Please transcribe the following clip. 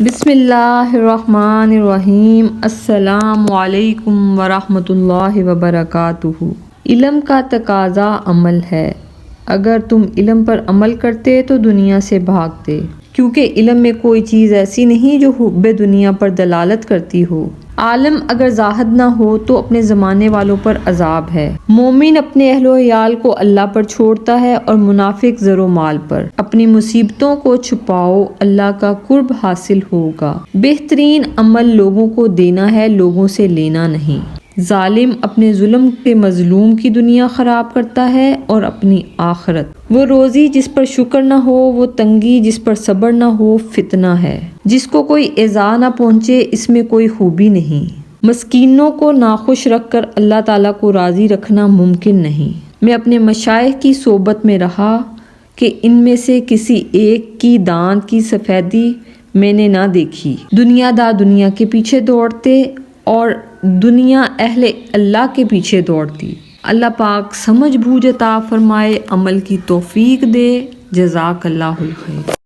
بسم اللہ الرحمن الرحیم۔ السلام علیکم ورحمۃ اللہ وبرکاتہ۔ علم کا تقاضا عمل ہے۔ اگر تم علم پر عمل کرتے تو دنیا سے بھاگتے، کیونکہ علم میں کوئی چیز ایسی نہیں جو حب دنیا پر دلالت کرتی ہو۔ عالم اگر زاہد نہ ہو تو اپنے زمانے والوں پر عذاب ہے۔ مومن اپنے اہل و عیال کو اللہ پر چھوڑتا ہے اور منافق زر و مال پر۔ اپنی مصیبتوں کو چھپاؤ، اللہ کا قرب حاصل ہوگا۔ بہترین عمل لوگوں کو دینا ہے، لوگوں سے لینا نہیں۔ ظالم اپنے ظلم کے مظلوم کی دنیا خراب کرتا ہے اور اپنی آخرت۔ وہ روزی جس پر شکر نہ ہو، وہ تنگی جس پر صبر نہ ہو، فتنہ ہے۔ جس کو کوئی ایذا نہ پہنچے، اس میں کوئی خوبی نہیں۔ مسکینوں کو ناخوش رکھ کر اللہ تعالیٰ کو راضی رکھنا ممکن نہیں۔ میں اپنے مشائخ کی صحبت میں رہا کہ ان میں سے کسی ایک کی دانت کی سفیدی میں نے نہ دیکھی۔ دنیا دار دنیا کے پیچھے دوڑتے اور دنیا اہل اللہ کے پیچھے دوڑتی۔ اللہ پاک سمجھ بوجھ عطا فرمائے، عمل کی توفیق دے۔ جزاک اللہ الخیر۔